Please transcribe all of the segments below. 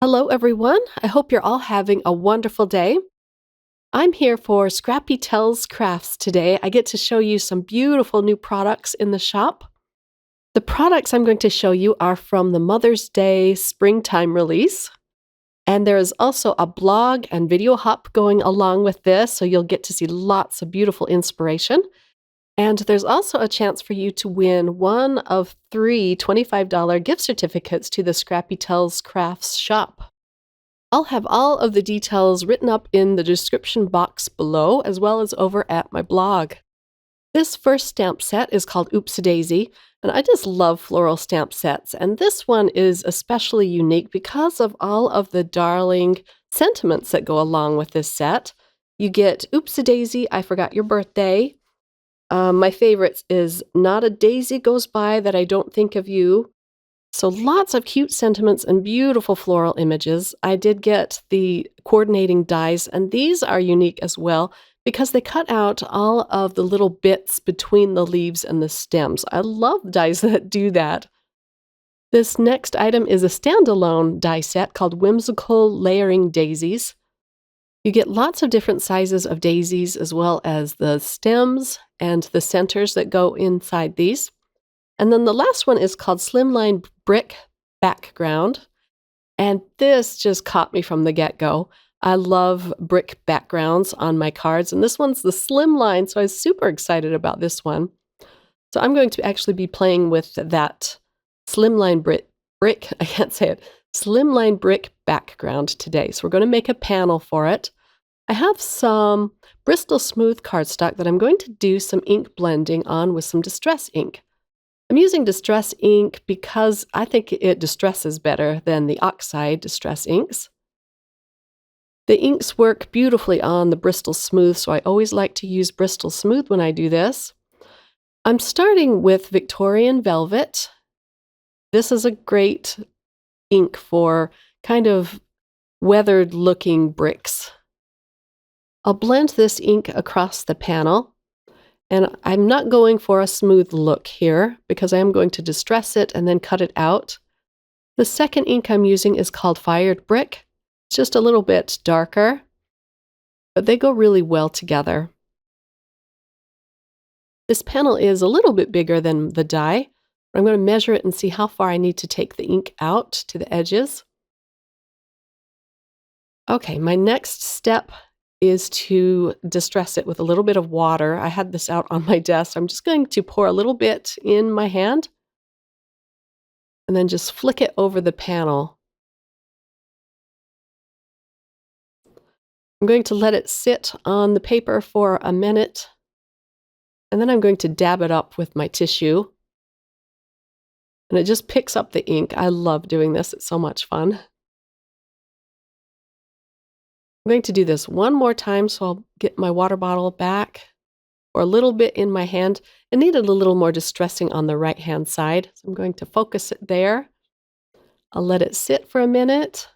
Hello, everyone. I hope you're all having a wonderful day. I'm here for Scrappy Tells Crafts today. I get to show you some beautiful new products in the shop. The products I'm going to show you are from the Mother's Day springtime release. And there is also a blog and video hop going along with this, so you'll get to see lots of beautiful inspiration. And there's also a chance for you to win one of three $25 gift certificates to the Scrappy Tells Crafts shop. I'll have all of the details written up in the description box below, as well as over at my blog. This first stamp set is called Oopsy, and I just love floral stamp sets, and this one is especially unique because of all of the darling sentiments that go along with this set. You get Oopsy, I forgot your birthday. My favorites is Not a Daisy Goes By That I Don't Think of You. So lots of cute sentiments and beautiful floral images. I did get the coordinating dies, and these are unique as well because they cut out all of the little bits between the leaves and the stems. I love dies that do that. This next item is a standalone die set called Whimsical Layering Daisies. You get lots of different sizes of daisies as well as the stems and the centers that go inside these. And then the last one is called Slimline Brick Background. And this just caught me from the get-go. I love brick backgrounds on my cards, and this one's the Slimline, so I was super excited about this one. So I'm going to actually be playing with that Slimline brick, I can't say it, Slimline Brick background today. So we're going to make a panel for it. I have some Bristol Smooth cardstock that I'm going to do some ink blending on with some Distress ink. I'm using Distress ink because I think it distresses better than the oxide Distress inks. The inks work beautifully on the Bristol Smooth, so I always like to use Bristol Smooth when I do this. I'm starting with Victorian Velvet. This is a great ink for kind of weathered looking bricks. I'll blend this ink across the panel. And I'm not going for a smooth look here because I am going to distress it and then cut it out. The second ink I'm using is called Fired Brick. It's just a little bit darker, but they go really well together. This panel is a little bit bigger than the die. I'm going to measure it and see how far I need to take the ink out to the edges. Okay, my next step is to distress it with a little bit of water. I had this out on my desk. I'm just going to pour a little bit in my hand and then just flick it over the panel. I'm going to let it sit on the paper for a minute, and then I'm going to dab it up with my tissue. And it just picks up the ink. I love doing this. It's so much fun. I'm going to do this one more time, so I'll get my water bottle back, or a little bit in my hand. It needed a little more distressing on the right-hand side, so I'm going to focus it there. I'll let it sit for a minute,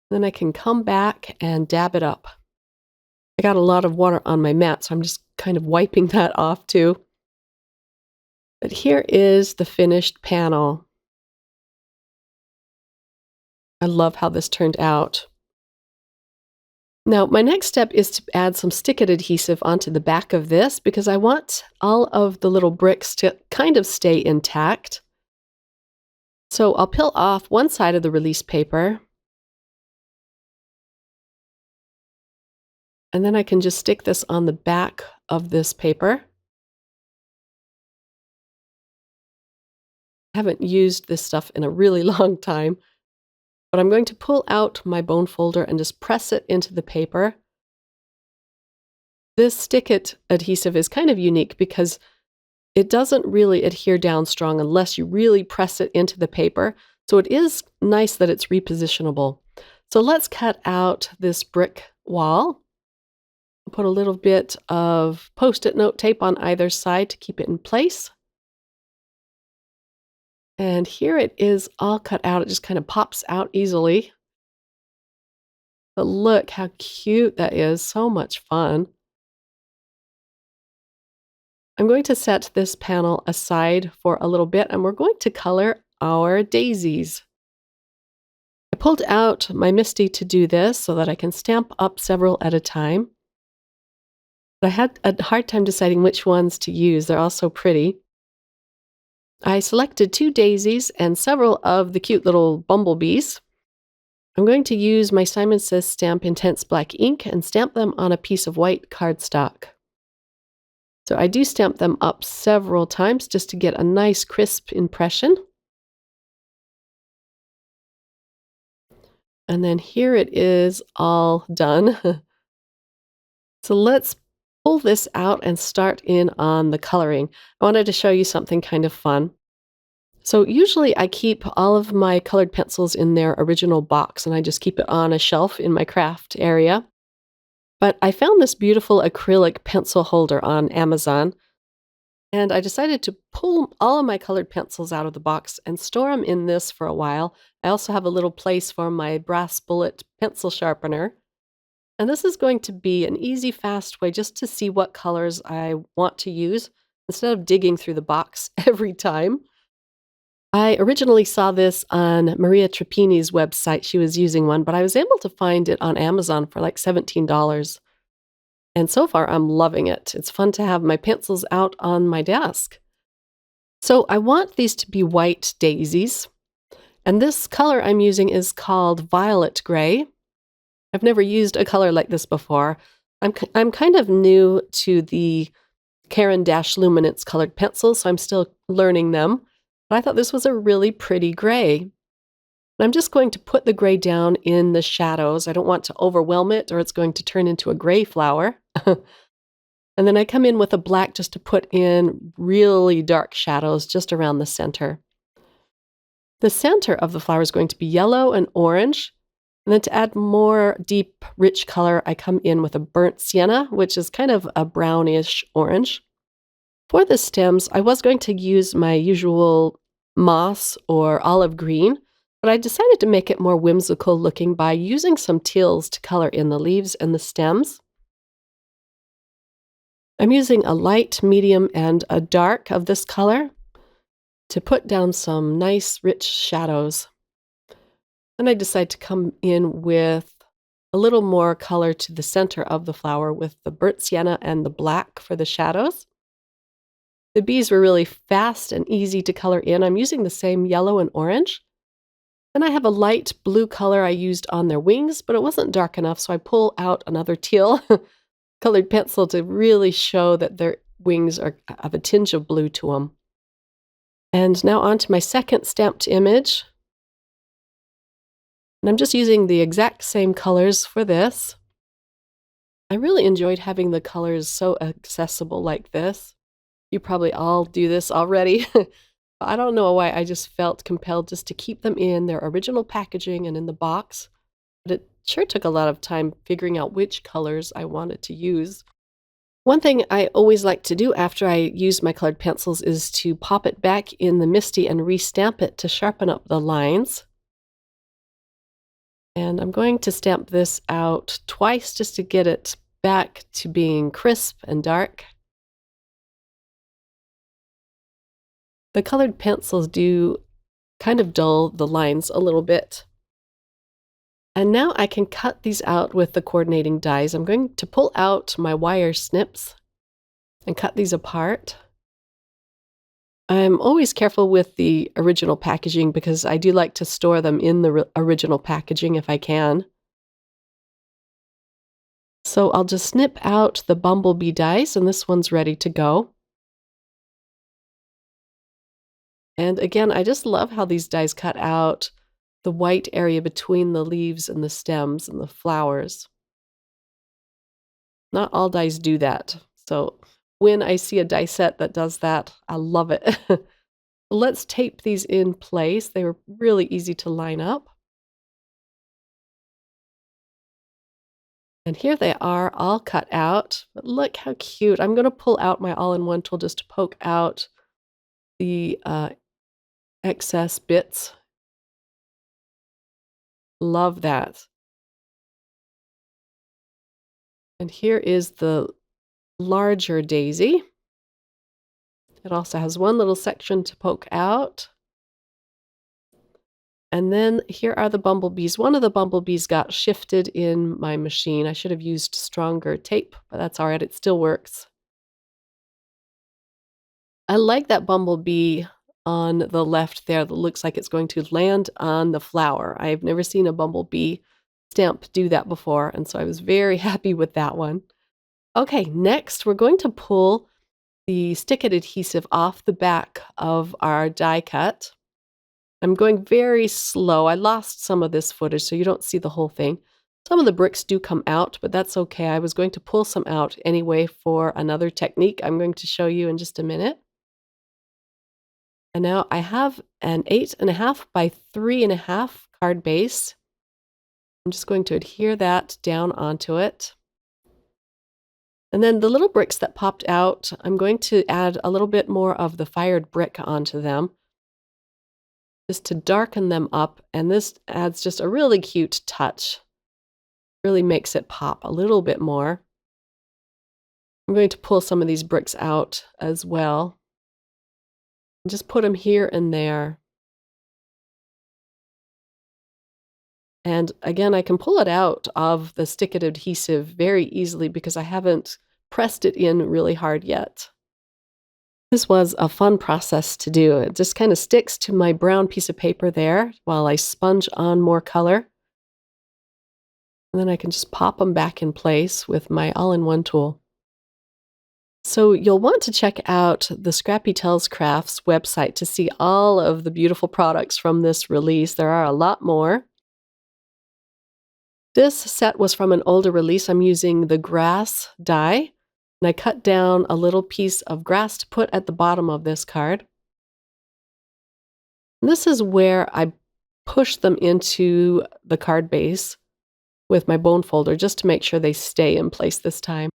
then I can come back and dab it up. I got a lot of water on my mat, so I'm just kind of wiping that off too. But here is the finished panel. I love how this turned out. Now, my next step is to add some stick-it adhesive onto the back of this because I want all of the little bricks to kind of stay intact. So I'll peel off one side of the release paper, and then I can just stick this on the back of this paper. I haven't used this stuff in a really long time. But I'm going to pull out my bone folder and just press it into the paper. This stick-it adhesive is kind of unique because it doesn't really adhere down strong unless you really press it into the paper. So it is nice that it's repositionable. So let's cut out this brick wall. I'll put a little bit of Post-it note tape on either side to keep it in place. And here it is all cut out. It just kind of pops out easily. But look how cute that is. So much fun. I'm going to set this panel aside for a little bit, and we're going to color our daisies. I I pulled out my MISTI to do this so that I can stamp up several at a time. But I had a hard time deciding which ones to use. They're all so pretty. I selected 2 daisies and several of the cute little bumblebees. I'm going to use my Simon Says Stamp Intense Black ink and stamp them on a piece of white cardstock. So I do stamp them up several times just to get a nice crisp impression. And then here it is all done. So let's pull this out and start in on the coloring. I wanted to show you something kind of fun. So usually I keep all of my colored pencils in their original box and I just keep it on a shelf in my craft area. But I found this beautiful acrylic pencil holder on Amazon, and I decided to pull all of my colored pencils out of the box and store them in this for a while. I also have a little place for my brass bullet pencil sharpener. And this is going to be an easy, fast way just to see what colors I want to use instead of digging through the box every time. I originally saw this on Maria Trapini's website. She was using one, but I was able to find it on Amazon for like $17. And so far, I'm loving it. It's fun to have my pencils out on my desk. So I want these to be white daisies. And this color I'm using is called Violet Gray. I've never used a color like this before. I'm kind of new to the Caran d'Ache Luminance colored pencils, so I'm still learning them. But I thought this was a really pretty gray. And I'm just going to put the gray down in the shadows. I don't want to overwhelm it or it's going to turn into a gray flower. And then I come in with a black just to put in really dark shadows just around the center. The center of the flower is going to be yellow and orange. And then to add more deep, rich color, I come in with a burnt sienna, which is kind of a brownish orange. For the stems, I was going to use my usual moss or olive green, but I decided to make it more whimsical looking by using some teals to color in the leaves and the stems. I'm using a light, medium, and a dark of this color to put down some nice, rich shadows. Then I decide to come in with a little more color to the center of the flower with the burnt sienna and the black for the shadows. The bees were really fast and easy to color in. I'm using the same yellow and orange. Then I have a light blue color I used on their wings, but it wasn't dark enough, so I pull out another teal colored pencil to really show that their wings have a tinge of blue to them. And now on to my second stamped image. And I'm just using the exact same colors for this. I really enjoyed having the colors so accessible like this. You probably all do this already. I don't know why I just felt compelled just to keep them in their original packaging and in the box. But it sure took a lot of time figuring out which colors I wanted to use. One thing I always like to do after I use my colored pencils is to pop it back in the MISTI and restamp it to sharpen up the lines. And I'm going to stamp this out twice just to get it back to being crisp and dark. The colored pencils do kind of dull the lines a little bit. And now I can cut these out with the coordinating dies. I'm going to pull out my wire snips and cut these apart. I'm always careful with the original packaging because I do like to store them in the original packaging if I can. So I'll just snip out the bumblebee dies, and this one's ready to go. And again, I just love how these dies cut out the white area between the leaves and the stems and the flowers. Not all dies do that. So when I see a die set that does that, I love it. Let's tape these in place. They were really easy to line up. And here they are all cut out. But look how cute. I'm going to pull out my all-in-one tool just to poke out the excess bits. Love that. And here is the larger daisy. It also has one little section to poke out. And then here are the bumblebees. One of the bumblebees got shifted in my machine. I should have used stronger tape, but that's all right. It still works. I like that bumblebee on the left there that looks like it's going to land on the flower. I've never seen a bumblebee stamp do that before, and so I was very happy with that one. Okay, next we're going to pull the stick-it adhesive off the back of our die cut. I'm going very slow. I lost some of this footage, so you don't see the whole thing. Some of the bricks do come out, but that's okay. I was going to pull some out anyway for another technique I'm going to show you in just a minute. And now I have an 8.5 by 3.5 card base. I'm just going to adhere that down onto it. And then the little bricks that popped out, I'm going to add a little bit more of the fired brick onto them, just to darken them up, and this adds just a really cute touch. Really makes it pop a little bit more. I'm going to pull some of these bricks out as well. And just put them here and there. And again, I can pull it out of the stick-it adhesive very easily because I haven't pressed it in really hard yet. This was a fun process to do. It just kind of sticks to my brown piece of paper there while I sponge on more color. And then I can just pop them back in place with my all-in-one tool. So you'll want to check out the Scrappy Tells Crafts website to see all of the beautiful products from this release. There are a lot more. This set was from an older release. I'm using the grass die, and I cut down a little piece of grass to put at the bottom of this card. And this is where I push them into the card base with my bone folder just to make sure they stay in place this time.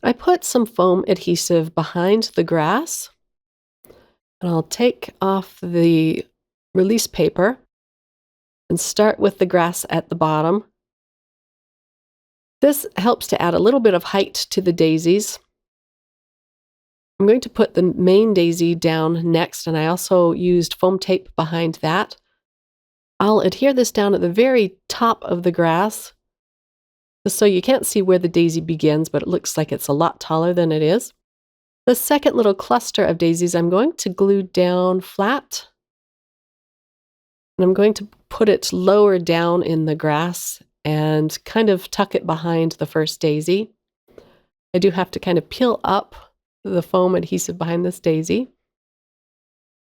I put some foam adhesive behind the grass, and I'll take off the release paper and start with the grass at the bottom. This helps to add a little bit of height to the daisies. I'm going to put the main daisy down next, and I also used foam tape behind that. I'll adhere this down at the very top of the grass, just so you can't see where the daisy begins, but it looks like it's a lot taller than it is. The second little cluster of daisies I'm going to glue down flat. And I'm going to put it lower down in the grass and kind of tuck it behind the first daisy. I do have to kind of peel up the foam adhesive behind this daisy.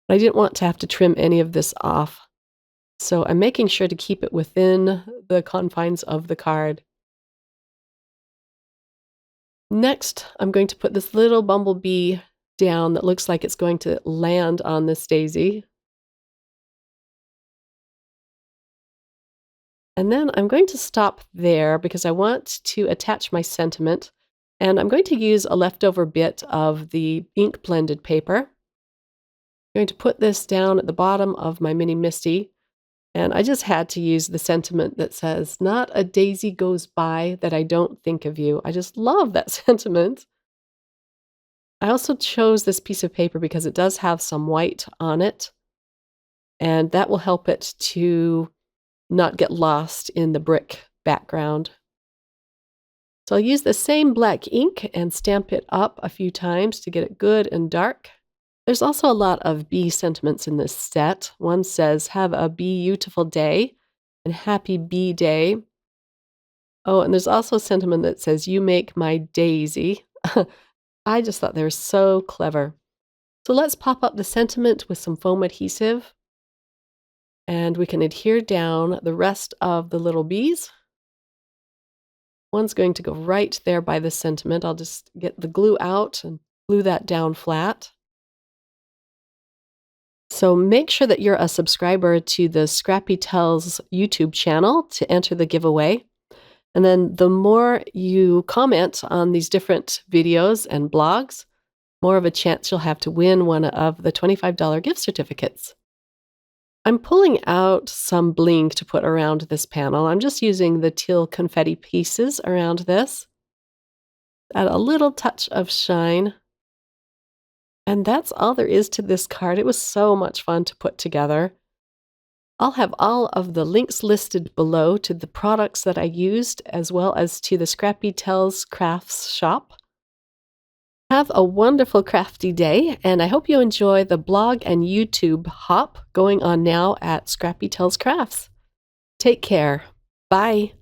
I didn't want to have to trim any of this off, so I'm making sure to keep it within the confines of the card. Next, I'm going to put this little bumblebee down that looks like it's going to land on this daisy. And then I'm going to stop there because I want to attach my sentiment. And I'm going to use a leftover bit of the ink blended paper. I'm going to put this down at the bottom of my mini Misty. And I just had to use the sentiment that says, "Not a daisy goes by that I don't think of you." I just love that sentiment. I also chose this piece of paper because it does have some white on it. And that will help it to not get lost in the brick background. So I'll use the same black ink and stamp it up a few times to get it good and dark. There's also a lot of bee sentiments in this set. One says, "Have a beautiful day," and "Happy Bee Day." Oh, and there's also a sentiment that says, "You make my daisy." I just thought they were so clever. So let's pop up the sentiment with some foam adhesive. And we can adhere down the rest of the little bees. One's going to go right there by the sentiment. I'll just get the glue out and glue that down flat. So make sure that you're a subscriber to the Scrappy Tells YouTube channel to enter the giveaway. And then the more you comment on these different videos and blogs, more of a chance you'll have to win one of the $25 gift certificates. I'm pulling out some bling to put around this panel. I'm just using the teal confetti pieces around this. Add a little touch of shine. And that's all there is to this card. It was so much fun to put together. I'll have all of the links listed below to the products that I used, as well as to the Scrappy Tells Crafts shop. Have a wonderful crafty day, and I hope you enjoy the blog and YouTube hop going on now at Scrappy Tells Crafts. Take care. Bye.